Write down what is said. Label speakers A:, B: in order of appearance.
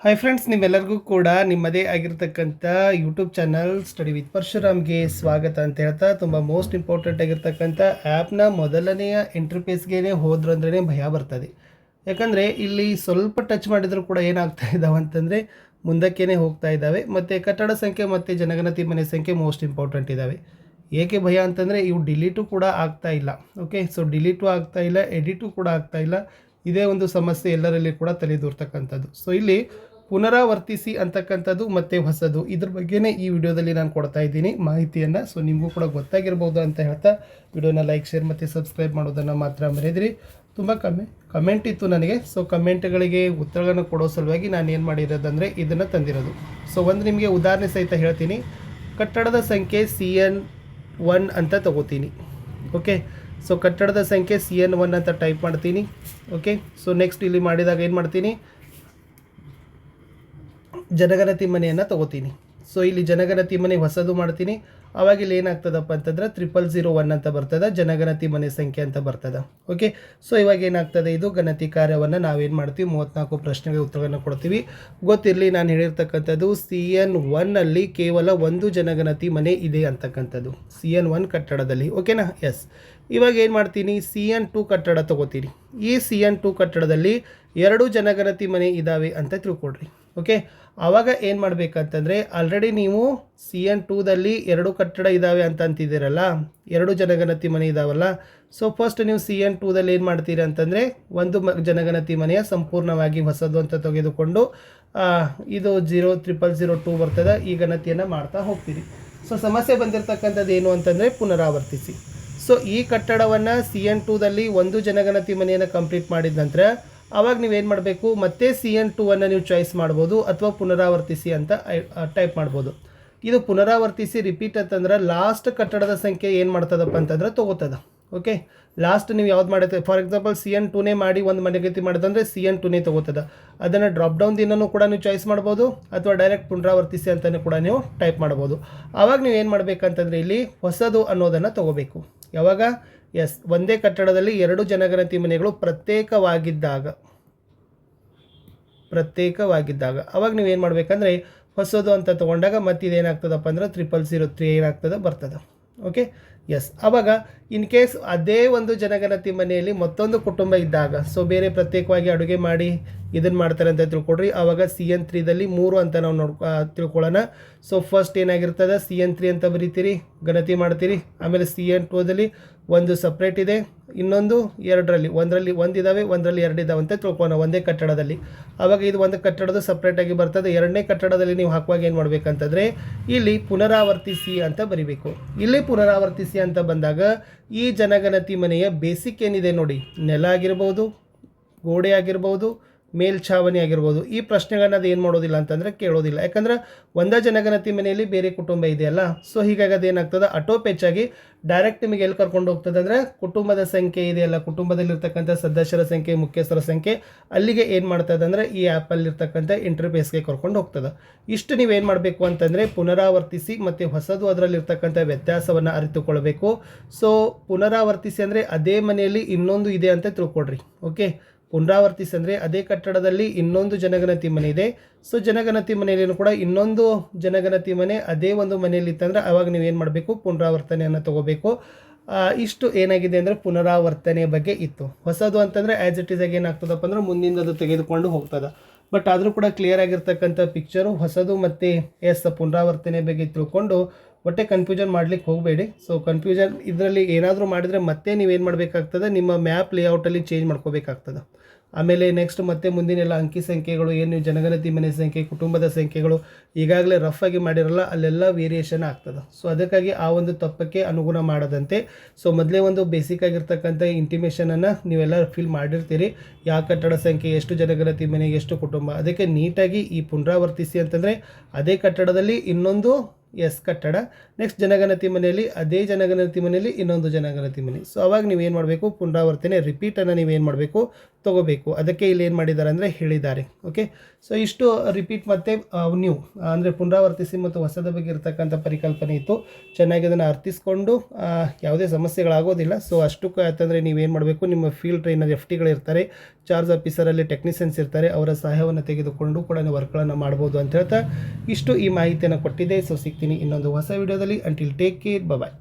A: Hi friends, ನಿಮ್ಮೆಲ್ಲರಿಗೂ ಕೂಡ ನಿಮ್ಮದೇ ಆಗಿರ್ತಕ್ಕಂಥ ಯೂಟ್ಯೂಬ್ ಚಾನಲ್ ಸ್ಟಡಿ ವಿತ್ ಪರಶುರಾಮ್ಗೆ ಸ್ವಾಗತ ಅಂತ ಹೇಳ್ತಾ, ತುಂಬ ಮೋಸ್ಟ್ ಇಂಪಾರ್ಟೆಂಟ್ ಆಗಿರ್ತಕ್ಕಂಥ ಆ್ಯಪ್ನ ಮೊದಲನೆಯ ಇಂಟರ್ಫೇಸ್ಗೆ ಹೋದ್ರಂದ್ರೆ ಭಯ ಬರ್ತದೆ. ಯಾಕಂದರೆ ಇಲ್ಲಿ ಸ್ವಲ್ಪ ಟಚ್ ಮಾಡಿದರೂ ಕೂಡ ಏನಾಗ್ತಾ ಇದ್ದಾವೆ ಅಂತಂದರೆ ಮುಂದಕ್ಕೇ ಹೋಗ್ತಾ ಇದ್ದಾವೆ. ಮತ್ತು ಕಟ್ಟಡ ಸಂಖ್ಯೆ ಮತ್ತು ಜನಗಣತಿ ಮನೆ ಸಂಖ್ಯೆ ಮೋಸ್ಟ್ ಇಂಪಾರ್ಟೆಂಟ್ ಇದ್ದಾವೆ. ಏಕೆ ಭಯ ಅಂತಂದರೆ ಇವು ಡಿಲೀಟು ಕೂಡ ಆಗ್ತಾ ಇಲ್ಲ. ಓಕೆ, ಸೊ ಡಿಲೀಟು ಆಗ್ತಾ ಇಲ್ಲ, ಎಡಿಟು ಕೂಡ ಆಗ್ತಾ ಇಲ್ಲ. ಇದೇ ಒಂದು ಸಮಸ್ಯೆ ಎಲ್ಲರಲ್ಲಿ ಕೂಡ ತಲೆದೂರ್ತಕ್ಕಂಥದ್ದು. ಸೊ ಇಲ್ಲಿ ಪುನರಾವರ್ತಿಸಿ ಅಂತಕ್ಕಂಥದ್ದು ಮತ್ತು ಹೊಸದು, ಇದ್ರ ಬಗ್ಗೆನೇ ಈ ವಿಡಿಯೋದಲ್ಲಿ ನಾನು ಕೊಡ್ತಾ ಇದ್ದೀನಿ ಮಾಹಿತಿಯನ್ನು. ಸೊ ನಿಮಗೂ ಕೂಡ ಗೊತ್ತಾಗಿರ್ಬೋದು ಅಂತ ಹೇಳ್ತಾ ವಿಡಿಯೋನ ಲೈಕ್, ಶೇರ್ ಮತ್ತು ಸಬ್ಸ್ಕ್ರೈಬ್ ಮಾಡೋದನ್ನು ಮಾತ್ರ ಮರೆಯದಿರಿ. ತುಂಬ ಕಮೆಂಟ್ ಇತ್ತು ನನಗೆ. ಸೊ ಕಮೆಂಟ್ಗಳಿಗೆ ಉತ್ತರಗಳನ್ನು ಕೊಡೋ ಸಲುವಾಗಿ ನಾನು ಏನು ಮಾಡಿರೋದಂದರೆ ಇದನ್ನು ತಂದಿರೋದು. ಸೊ ಒಂದು ನಿಮಗೆ ಉದಾಹರಣೆ ಸಹಿತ ಹೇಳ್ತೀನಿ. ಕಟ್ಟಡದ ಸಂಖ್ಯೆ CN1 ಅಂತ ತಗೋತೀನಿ. ಓಕೆ, ಸೊ ಕಟ್ಟಡದ ಸಂಖ್ಯೆ CN1 ಅಂತ ಟೈಪ್ ಮಾಡ್ತೀನಿ. ಓಕೆ, ಸೊ ನೆಕ್ಸ್ಟ್ ಇಲ್ಲಿ ಮಾಡಿದಾಗ ಏನು ಮಾಡ್ತೀನಿ, ಜನಗಣತಿ ಮನೆಯನ್ನು ತಗೋತೀನಿ. ಸೊ ಇಲ್ಲಿ ಜನಗಣತಿ ಮನೆ ಹೊಸದು ಮಾಡ್ತೀನಿ. ಆವಾಗ ಇಲ್ಲಿ ಏನಾಗ್ತದಪ್ಪ ಅಂತಂದ್ರೆ 0001 ಅಂತ ಬರ್ತದೆ, ಜನಗಣತಿ ಮನೆ ಸಂಖ್ಯೆ ಅಂತ ಬರ್ತದೆ. ಓಕೆ, ಸೊ ಇವಾಗ ಏನಾಗ್ತದೆ, ಇದು ಗಣತಿ ಕಾರ್ಯವನ್ನು ನಾವೇನು ಮಾಡ್ತೀವಿ, 34 ಪ್ರಶ್ನೆಗೆ ಉತ್ತರವನ್ನು ಕೊಡ್ತೀವಿ. ಗೊತ್ತಿರಲಿ, ನಾನು ಹೇಳಿರ್ತಕ್ಕಂಥದ್ದು CN1 ಕೇವಲ ಒಂದು ಜನಗಣತಿ ಮನೆ ಇದೆ ಅಂತಕ್ಕಂಥದ್ದು, CN1 ಕಟ್ಟಡದಲ್ಲಿ. ಓಕೆನಾ? ಎಸ್. ಇವಾಗ ಏನು ಮಾಡ್ತೀನಿ, CN2 ಕಟ್ಟಡ ತಗೋತೀನಿ. ಈ CN2 ಕಟ್ಟಡದಲ್ಲಿ 2 ಜನಗಣತಿ ಮನೆ ಇದ್ದಾವೆ ಅಂತ ತಿಳ್ಕೊಡ್ರಿ. ಓಕೆ, ಆವಾಗ ಏನು ಮಾಡಬೇಕಂತಂದರೆ, ಆಲ್ರೆಡಿ ನೀವು CN2ದಲ್ಲಿ 2 ಕಟ್ಟಡ ಇದ್ದಾವೆ ಅಂತ ಅಂತಿದ್ದೀರಲ್ಲ, 2 ಜನಗಣತಿ ಮನೆ ಇದ್ದಾವಲ್ಲ. ಸೊ ಫಸ್ಟ್ ನೀವು CN2ದಲ್ಲಿ ಏನು ಮಾಡ್ತೀರಿ ಅಂತಂದರೆ, ಒಂದು ಜನಗಣತಿ ಮನೆಯ ಸಂಪೂರ್ಣವಾಗಿ ಹೊಸದು ಅಂತ ತೆಗೆದುಕೊಂಡು ಇದು 0002 ಬರ್ತದೆ, ಈ ಗಣತಿಯನ್ನು ಮಾಡ್ತಾ ಹೋಗ್ತೀರಿ. ಸೊ ಸಮಸ್ಯೆ ಬಂದಿರತಕ್ಕಂಥದ್ದು ಏನು ಅಂತಂದರೆ ಪುನರಾವರ್ತಿಸಿ. ಸೊ ಈ ಕಟ್ಟಡವನ್ನು CN2ದಲ್ಲಿ ಒಂದು ಜನಗಣತಿ ಮನೆಯನ್ನು ಕಂಪ್ಲೀಟ್ ಮಾಡಿದ ನಂತರ ಆವಾಗ ನೀವೇನು ಮಾಡಬೇಕು, ಮತ್ತೆ CN2 ನೀವು ಚಾಯ್ಸ್ ಮಾಡ್ಬೋದು, ಅಥವಾ ಪುನರಾವರ್ತಿಸಿ ಅಂತ ಟೈಪ್ ಮಾಡ್ಬೋದು. ಇದು ಪುನರಾವರ್ತಿಸಿ ರಿಪೀಟ್ ಅಂತಂದ್ರೆ ಲಾಸ್ಟ್ ಕಟ್ಟಡದ ಸಂಖ್ಯೆ ಏನು ಮಾಡ್ತದಪ್ಪ ಅಂತಂದ್ರೆ ತೊಗೋತದ. ಓಕೆ, ಲಾಸ್ಟ್ ನೀವು ಯಾವ್ದು ಮಾಡುತ್ತೆ, ಫಾರ್ ಎಕ್ಸಾಂಪಲ್ CN2 ಮಾಡಿ ಒಂದು ಮನೆಗತಿ ಮಾಡೋದಂದರೆ CN2 ತೊಗೋತದ. ಅದನ್ನು ಡ್ರಾಪ್ ಡೌನ್ ದಿನನೂ ಕೂಡ ನೀವು ಚಾಯ್ಸ್ ಮಾಡ್ಬೋದು, ಅಥವಾ ಡೈರೆಕ್ಟ್ ಪುನರಾವರ್ತಿಸಿ ಅಂತಲೂ ಕೂಡ ನೀವು ಟೈಪ್ ಮಾಡ್ಬೋದು. ಆವಾಗ ನೀವು ಏನು ಮಾಡಬೇಕಂತಂದರೆ ಇಲ್ಲಿ ಹೊಸದು ಅನ್ನೋದನ್ನು ತೊಗೋಬೇಕು. ಯಾವಾಗ? ಎಸ್, ಒಂದೇ ಕಟ್ಟಡದಲ್ಲಿ 2 ಜನಗಣತಿ ಮನೆಗಳು ಪ್ರತ್ಯೇಕವಾಗಿದ್ದಾಗ ಅವಾಗ ನೀವೇನು ಮಾಡಬೇಕಂದ್ರೆ ಹೊಸದು ಅಂತ ತೊಗೊಂಡಾಗ ಮತ್ತೆ ಇದೇನಾಗ್ತದಪ್ಪ ಅಂದ್ರೆ 0003 ಏನಾಗ್ತದೆ ಬರ್ತದೆ. Okay, yes. ಆವಾಗ ಇನ್ ಕೇಸ್ ಅದೇ ಒಂದು ಜನಗಣತಿ ಮನೆಯಲ್ಲಿ ಮತ್ತೊಂದು ಕುಟುಂಬ ಇದ್ದಾಗ, ಸೊ ಬೇರೆ ಪ್ರತ್ಯೇಕವಾಗಿ ಅಡುಗೆ ಮಾಡಿ ಇದನ್ನು ಮಾಡ್ತಾರೆ ಅಂತ ತಿಳ್ಕೊಡ್ರಿ. ಆವಾಗ CN3ದಲ್ಲಿ 3 ಅಂತ ನಾವು ತಿಳ್ಕೊಳ್ಳೋಣ. ಸೊ ಫಸ್ಟ್ ಏನಾಗಿರ್ತದೆ, CN3 ಅಂತ ಬರೀತೀರಿ, ಗಣತಿ ಮಾಡ್ತೀರಿ. ಆಮೇಲೆ CN2ದಲ್ಲಿ ಒಂದು ಸಪ್ರೇಟ್ ಇದೆ, ಇನ್ನೊಂದು 2ರಲ್ಲಿ, ಒಂದರಲ್ಲಿ 1 ಇದ್ದಾವೆ, ಒಂದರಲ್ಲಿ 2 ಇದ್ದಾವೆ ಅಂತ ತಿಳ್ಕೊಳ್ಳೋಣ ಒಂದೇ ಕಟ್ಟಡದಲ್ಲಿ. ಆವಾಗ ಇದು ಒಂದು ಕಟ್ಟಡದ ಸಪ್ರೇಟಾಗಿ ಬರ್ತದೆ. 2ನೇ ಕಟ್ಟಡದಲ್ಲಿ ನೀವು ಹಾಕುವಾಗ ಏನು ಮಾಡಬೇಕಂತಂದರೆ ಇಲ್ಲಿ ಪುನರಾವರ್ತಿಸಿ ಅಂತ ಬರಿಬೇಕು. ಇಲ್ಲಿ ಪುನರಾವರ್ತಿಸಿ ಅಂತ ಬಂದಾಗ ಈ ಜನಗಣತಿ ಮನೆಯ ಬೇಸಿಕ್ ಏನಿದೆ ನೋಡಿ, ನೆಲ ಆಗಿರ್ಬೋದು, ಗೋಡೆ ಆಗಿರ್ಬೋದು, ಮೇಲ್ಛಾವಣಿ ಆಗಿರ್ಬೋದು, ಈ ಪ್ರಶ್ನೆಗಳನ್ನ ಅದು ಏನು ಮಾಡೋದಿಲ್ಲ ಅಂತಂದರೆ ಕೇಳೋದಿಲ್ಲ. ಯಾಕಂದ್ರೆ ಒಂದೇ ಜನಗಣತಿ ಮನೆಯಲ್ಲಿ ಬೇರೆ ಕುಟುಂಬ ಇದೆಯಲ್ಲ. ಸೊ ಹೀಗಾಗಿ ಅದೇನಾಗ್ತದೆ, ಹೆಚ್ಚಾಗಿ ಡೈರೆಕ್ಟ್ ನಿಮಗೆ ಎಲ್ಲಿ ಕರ್ಕೊಂಡು ಹೋಗ್ತದೆ ಅಂದರೆ ಕುಟುಂಬದ ಸಂಖ್ಯೆ ಇದೆಯಲ್ಲ, ಕುಟುಂಬದಲ್ಲಿರ್ತಕ್ಕಂಥ ಸದಸ್ಯರ ಸಂಖ್ಯೆ, ಮುಖ್ಯಸ್ಥರ ಸಂಖ್ಯೆ, ಅಲ್ಲಿಗೆ ಏನು ಮಾಡ್ತದೆ ಅಂದರೆ ಈ ಆ್ಯಪಲ್ಲಿರ್ತಕ್ಕಂಥ ಇಂಟರ್ಫೇಸ್ಗೆ ಕರ್ಕೊಂಡು ಹೋಗ್ತದೆ. ಇಷ್ಟು ನೀವೇನು ಮಾಡಬೇಕು ಅಂತಂದರೆ ಪುನರಾವರ್ತಿಸಿ ಮತ್ತು ಹೊಸದು ಅದರಲ್ಲಿರ್ತಕ್ಕಂಥ ವ್ಯತ್ಯಾಸವನ್ನು ಅರಿತುಕೊಳ್ಬೇಕು. ಸೊ ಪುನರಾವರ್ತಿಸಿ ಅಂದರೆ ಅದೇ ಮನೆಯಲ್ಲಿ ಇನ್ನೊಂದು ಇದೆ ಅಂತ ತಿಳ್ಕೊಡ್ರಿ. ಓಕೆ, ಪುನರಾವರ್ತಿಸಿ ಅಂದರೆ ಅದೇ ಕಟ್ಟಡದಲ್ಲಿ ಇನ್ನೊಂದು ಜನಗಣತಿ ಮನೆ ಇದೆ. ಸೊ ಜನಗಣತಿ ಮನೆಯಲ್ಲೂ ಕೂಡ ಇನ್ನೊಂದು ಜನಗಣತಿ ಮನೆ ಅದೇ ಒಂದು ಮನೆಯಲ್ಲಿ ಇತ್ತಂದ್ರೆ ಆವಾಗ ನೀವೇನು ಮಾಡಬೇಕು, ಪುನರಾವರ್ತನೆಯನ್ನು ತಗೋಬೇಕು. ಇಷ್ಟು ಏನಾಗಿದೆ ಅಂದರೆ ಪುನರಾವರ್ತನೆಯ ಬಗ್ಗೆ ಇತ್ತು. ಹೊಸದು ಅಂತಂದರೆ ಆ್ಯಸ್ ಇಟ್ ಈಸ್ ಆಗಿ ಏನಾಗ್ತದಪ್ಪ ಅಂದ್ರೆ ಮುಂದಿನ ಅದು ತೆಗೆದುಕೊಂಡು ಹೋಗ್ತದೆ. ಬಟ್ ಆದರೂ ಕೂಡ ಕ್ಲಿಯರ್ ಆಗಿರ್ತಕ್ಕಂಥ ಪಿಕ್ಚರು ಹೊಸದು ಮತ್ತು ಪುನರಾವರ್ತನೆ ಬಗ್ಗೆ ತಿಳ್ಕೊಂಡು ಒಟ್ಟೆ ಕನ್ಫ್ಯೂಷನ್ ಮಾಡ್ಲಿಕ್ಕೆ ಹೋಗಬೇಡಿ. ಸೊ ಕನ್ಫ್ಯೂಷನ್ ಇದರಲ್ಲಿ ಏನಾದರೂ ಮಾಡಿದರೆ ಮತ್ತೆ ನೀವೇನು ಮಾಡಬೇಕಾಗ್ತದೆ, ನಿಮ್ಮ ಮ್ಯಾಪ್ ಲೇಔಟಲ್ಲಿ ಚೇಂಜ್ ಮಾಡ್ಕೋಬೇಕಾಗ್ತದೆ. ಆಮೇಲೆ ನೆಕ್ಸ್ಟ್ ಮತ್ತೆ ಮುಂದಿನೆಲ್ಲ ಅಂಕಿ ಸಂಖ್ಯೆಗಳು ಏನು ಜನಗಣತಿ ಮನೆ ಸಂಖ್ಯೆ, ಕುಟುಂಬದ ಸಂಖ್ಯೆಗಳು ಈಗಾಗಲೇ ರಫ್ ಆಗಿ ಮಾಡಿರಲ್ಲ, ಅಲ್ಲೆಲ್ಲ ವೇರಿಯೇಷನ್ ಆಗ್ತದೆ. ಸೊ ಅದಕ್ಕಾಗಿ ಆ ಒಂದು ತಪ್ಪಕ್ಕೆ ಅನುಗುಣ ಮಾಡದಂತೆ ಸೊ ಮೊದಲೇ ಒಂದು ಬೇಸಿಕ್ ಆಗಿರ್ತಕ್ಕಂಥ ಇಂಟಿಮೇಷನನ್ನು ನೀವೆಲ್ಲ ಫಿಲ್ ಮಾಡಿರ್ತೀರಿ. ಯಾವ ಕಟ್ಟಡ ಸಂಖ್ಯೆ, ಎಷ್ಟು ಜನಗಣತಿ ಮನೆ, ಎಷ್ಟು ಕುಟುಂಬ, ಅದಕ್ಕೆ ನೀಟಾಗಿ ಈ ಪುನರಾವರ್ತಿಸಿ ಅಂತಂದರೆ ಅದೇ ಕಟ್ಟಡದಲ್ಲಿ ಇನ್ನೊಂದು ಎಸ್ ಕಟ್ಟಡ. ನೆಕ್ಸ್ಟ್ ಜನಗಣತಿ ಮನೆಯಲ್ಲಿ ಅದೇ ಜನಗಣತಿ ಮನೆಯಲ್ಲಿ ಇನ್ನೊಂದು ಜನಗಣತಿ ಮನೆ. ಸೊ ಅವಾಗ ನೀವೇನು ಮಾಡಬೇಕು, ಪುನರಾವರ್ತನೆ ರಿಪೀಟನ್ನು ನೀವೇನು ಮಾಡಬೇಕು, ತೊಗೋಬೇಕು. ಅದಕ್ಕೆ ಇಲ್ಲಿ ಏನು ಮಾಡಿದ್ದಾರೆ ಅಂದರೆ ಹೇಳಿದ್ದಾರೆ. ಓಕೆ, ಸೊ ಇಷ್ಟು ರಿಪೀಟ್ ಮತ್ತು ನ್ಯೂ ಅಂದರೆ ಪುನರಾವರ್ತಿಸಿ ಮತ್ತು ಹೊಸದ ಬಗ್ಗೆ ಇರತಕ್ಕಂಥ ಪರಿಕಲ್ಪನೆ ಇತ್ತು. ಚೆನ್ನಾಗಿ ಅದನ್ನು ಅರ್ಥಿಸ್ಕೊಂಡು ಯಾವುದೇ ಸಮಸ್ಯೆಗಳಾಗೋದಿಲ್ಲ. ಸೊ ಅಷ್ಟಕ್ಕೂ ಯಾಕಂದರೆ ನೀವೇನು ಮಾಡಬೇಕು, ನಿಮ್ಮ ಫೀಲ್ಡ್ ಟ್ರೈನರ್ FTಗಳು ಇರ್ತಾರೆ, ಚಾರ್ಜ್ ಆಫೀಸರಲ್ಲಿ ಟೆಕ್ನಿಷಿಯನ್ಸ್ ಇರ್ತಾರೆ, ಅವರ ಸಹಾಯವನ್ನು ತೆಗೆದುಕೊಂಡು ಕೂಡ ವರ್ಕ್ಗಳನ್ನು ಮಾಡ್ಬೋದು ಅಂತ ಹೇಳ್ತಾ ಇಷ್ಟು ಈ ಮಾಹಿತಿಯನ್ನು ಕೊಟ್ಟಿದ್ದೆ. ಸೊ ಸಿಗ್ತೀನಿ ಇನ್ನೊಂದು ಹೊಸ ವಿಡಿಯೋದಲ್ಲಿ. ಅಂಟಿಲ್ ಟೇಕ್ ಕೇರ್, ಬಾಯ್.